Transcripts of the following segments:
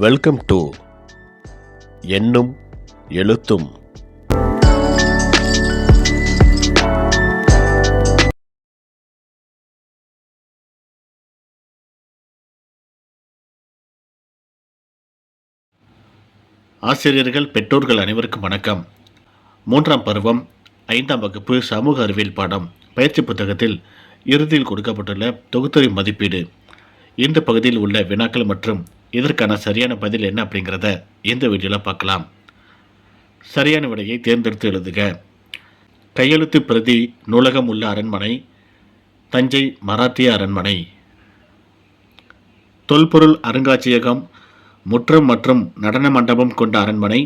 Welcome to எண்ணும் எழுத்தும். ஆசிரியர்கள், பெற்றோர்கள் அனைவருக்கும் வணக்கம். 3ஆம் பருவம் 5ஆம் வகுப்பு சமூக அறிவியல் பாடம் பயிற்சி புத்தகத்தில் இறுதியில் கொடுக்கப்பட்டுள்ள தொகுத்துரை மதிப்பீடு இந்த பகுதியில் உள்ள வினாக்கள் மற்றும் இதற்கான சரியான பதில் என்ன அப்படிங்கிறத இந்த வீடியோவில் பார்க்கலாம். சரியான விடையை தேர்ந்தெடுத்து எழுதுக. கையெழுத்து பிரதி நூலகம் உள்ள அரண்மனை தஞ்சை மராத்திய அரண்மனை. தொல்பொருள் அருங்காட்சியகம் முற்றம் மற்றும் நடன மண்டபம் கொண்ட அரண்மனை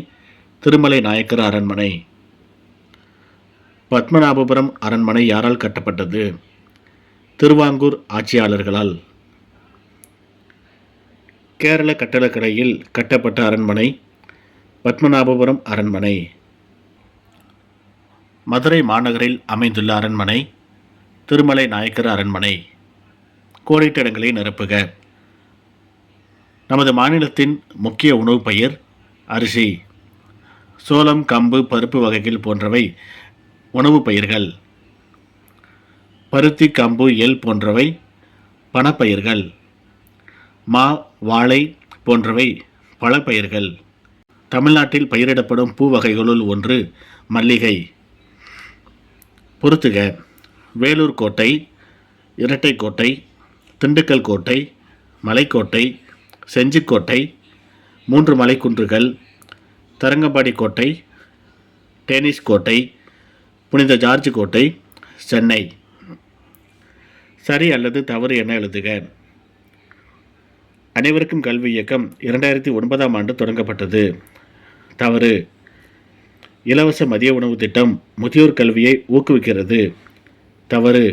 திருமலை நாயக்கர் அரண்மனை. பத்மநாபபுரம் அரண்மனை யாரால் கட்டப்பட்டது? திருவாங்கூர் ஆட்சியாளர்களால். கேரள கட்டடக்கலையில் கட்டப்பட்ட அரண்மனை பத்மநாபபுரம் அரண்மனை. மதுரை மாநகரில் அமைந்துள்ள அரண்மனை திருமலை நாயக்கர் அரண்மனை. கோடிட்ட இடங்களை நிரப்புக. நமது மாநிலத்தின் முக்கிய உணவு பயிர் அரிசி. சோளம், கம்பு, பருப்பு வகைகள் போன்றவை உணவு பயிர்கள். பருத்தி, கம்பு, எள் போன்றவை பணப்பயிர்கள். மா, வாழை போன்றவை பழப்பயிர்கள். தமிழ்நாட்டில் பயிரிடப்படும் பூ வகைகளுள் ஒன்று மல்லிகை. பொறுத்துக. வேலூர் கோட்டை, இரட்டை கோட்டை, திண்டுக்கல் கோட்டை, மலைக்கோட்டை, செஞ்சிக்கோட்டை, 3 மலைக்குன்றுகள், தரங்கம்பாடி கோட்டை, டேனிஷ் கோட்டை, புனித ஜார்ஜ் கோட்டை, சென்னை. சரி அல்லது தவறு என எழுதுக. அனைவருக்கும் கல்வி இயக்கம் 2009ஆம் ஆண்டு தொடங்கப்பட்டது. தவறு. இலவச மதிய உணவு திட்டம் முதியோர் கல்வியை ஊக்குவிக்கிறது. தவறு.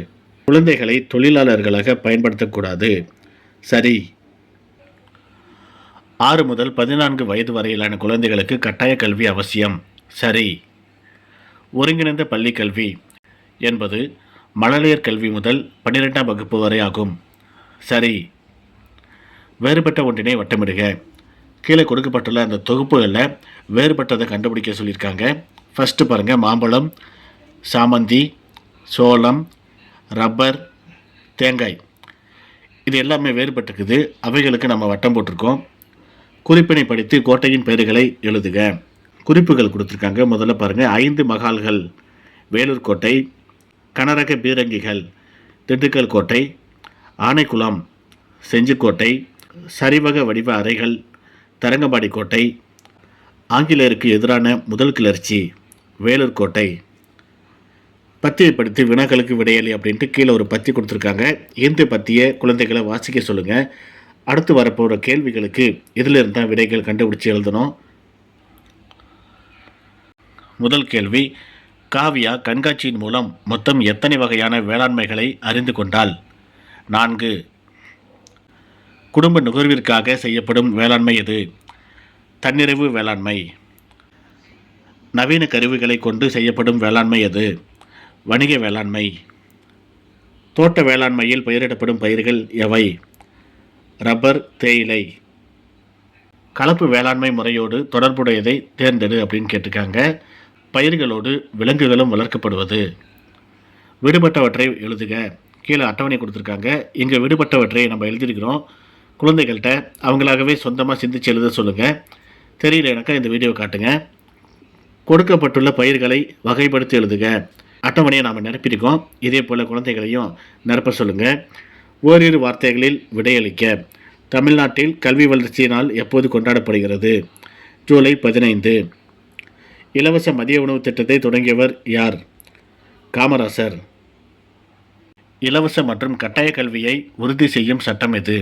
குழந்தைகளை தொழிலாளர்களாக பயன்படுத்தக்கூடாது. சரி. 6 முதல் 14 வயது வரையிலான குழந்தைகளுக்கு கட்டாய கல்வி அவசியம். சரி. ஒருங்கிணைந்த பள்ளி கல்வி என்பது மழலையர் கல்வி முதல் 12ஆம் வகுப்பு வரை ஆகும். சரி. வேறுபட்ட ஒன்றினை வட்டமிடுக. கீழே கொடுக்கப்பட்டுள்ள அந்த தொகுப்புகளில் வேறுபட்டதை கண்டுபிடிக்க சொல்லியிருக்காங்க. ஃபஸ்ட்டு பாருங்கள், மாம்பழம், சாமந்தி, சோளம், ரப்பர், தேங்காய். இது எல்லாமே வேறுபட்டுக்குது. அவைகளுக்கு நம்ம வட்டம் போட்டிருக்கோம். குறிப்பினை படித்து கோட்டையின் பெயர்களை எழுதுக. குறிப்புகள் கொடுத்துருக்காங்க. முதல்ல பாருங்கள், 5 மகால்கள் வேலூர் கோட்டை, கனரக பீரங்கிகள் திண்டுக்கல் கோட்டை, ஆனைக்குளம் செஞ்சிக்கோட்டை, சரிவக வடிவ அறைகள் தரங்கம்பாடி கோட்டை, ஆங்கிலேயருக்கு எதிரான முதல் கிளர்ச்சி வேலூர் கோட்டை. பத்தியை படித்து வினாக்களுக்கு விடையளி அப்படின்ட்டு கீழே ஒரு பத்தி கொடுத்துருக்காங்க. இந்த பத்தியை குழந்தைகளை வாசிக்க சொல்லுங்கள். அடுத்து வரப்போகிற கேள்விகளுக்கு இதில் இருந்தால் விடைகள் கண்டுபிடிச்சி எழுதணும். முதல் கேள்வி, காவியா கண்காட்சியின் மூலம் மொத்தம் எத்தனை வகையான வேளாண்மைகளை அறிந்து கொண்டாள்? 4. குடும்ப நுகர்விற்காக செய்யப்படும் வேளாண்மை எது? தன்னிறைவு வேளாண்மை. நவீன கருவிகளை கொண்டு செய்யப்படும் வேளாண்மை எது? வணிக வேளாண்மை. தோட்ட வேளாண்மையில் பயிரிடப்படும் பயிர்கள் எவை? ரப்பர், தேயிலை. கலப்பு வேளாண்மை முறையோடு தொடர்புடையதை தேர்ந்தெடு அப்படின்னு கேட்டிருக்காங்க. பயிர்களோடு விலங்குகளும் வளர்க்கப்படுவது. விடுபட்டவற்றை எழுதுக. கீழே அட்டவணை கொடுத்துருக்காங்க. இங்கே விடுபட்டவற்றை நம்ம எழுதியிருக்கிறோம். குழந்தைகள்கிட்ட அவங்களாகவே சொந்தமாக சிந்திச்சு எழுத சொல்லுங்கள். தெரியல எனக்கு இந்த வீடியோ காட்டுங்க. கொடுக்கப்பட்டுள்ள பயிர்களை வகைப்படுத்தி எழுதுக. அட்டவணையை நாம் நிரப்பியிருக்கோம். இதே போல் குழந்தைகளையும் நிரப்ப சொல்லுங்கள். ஓரிரு வார்த்தைகளில் விடையளிக்க. தமிழ்நாட்டில் கல்வி வளர்ச்சி நாள் எப்போது கொண்டாடப்படுகிறது? ஜூலை 15. இலவச மதிய உணவு திட்டத்தை தொடங்கியவர் யார்? காமராசர். இலவச மற்றும் கட்டாய கல்வியை உறுதி செய்யும் சட்டம் எது?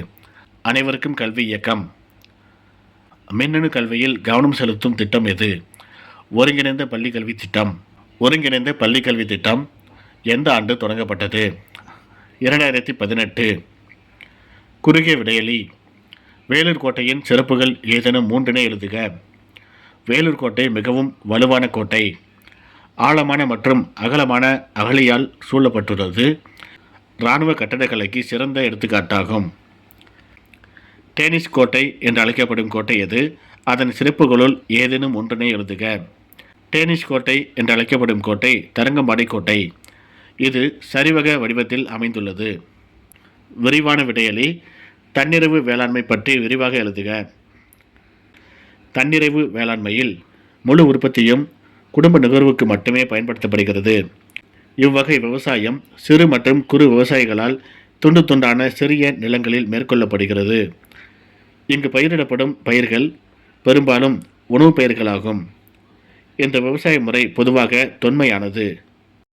அனைவருக்கும் கல்வி இயக்கம். மின்னணு கல்வியில் கவனம் செலுத்தும் திட்டம் எது? ஒருங்கிணைந்த பள்ளி கல்வி திட்டம். ஒருங்கிணைந்த பள்ளி கல்வி திட்டம் எந்த ஆண்டு தொடங்கப்பட்டது? 2018. குறுகிய விடையளி. வேலூர் கோட்டையின் சிறப்புகள் ஏதேனும் 3 எழுதுக. வேலூர் கோட்டை மிகவும் வலுவான கோட்டை. ஆழமான மற்றும் அகலமான அகழியால் சூழப்பட்டுள்ளது. இராணுவ கட்டடக்கலைக்கு சிறந்த எடுத்துக்காட்டாகும். டேனிஷ் கோட்டை என்று அழைக்கப்படும் கோட்டை எது? அதன் சிறப்புகளுள் ஏதேனும் ஒன்றினை எழுதுக. டேனிஷ் கோட்டை என்று அழைக்கப்படும் கோட்டை தரங்கம்பாடி கோட்டை. இது சரிவக வடிவத்தில் அமைந்துள்ளது. விரிவான விடையளி. தன்னிறைவு வேளாண்மை பற்றி விரிவாக எழுதுக. தன்னிறைவு வேளாண்மையில் முழு உற்பத்தியும் குடும்ப நுகர்வுக்கு மட்டுமே பயன்படுத்தப்படுகிறது. இவ்வகை விவசாயம் சிறு மற்றும் குறு விவசாயிகளால் துண்டு துண்டான சிறிய நிலங்களில் மேற்கொள்ளப்படுகிறது. இங்கு பயிரிடப்படும் பயிர்கள் பெரும்பாலும் உணவுப் பயிர்களாகும். இந்த விவசாய முறை பொதுவாக தொன்மையானது.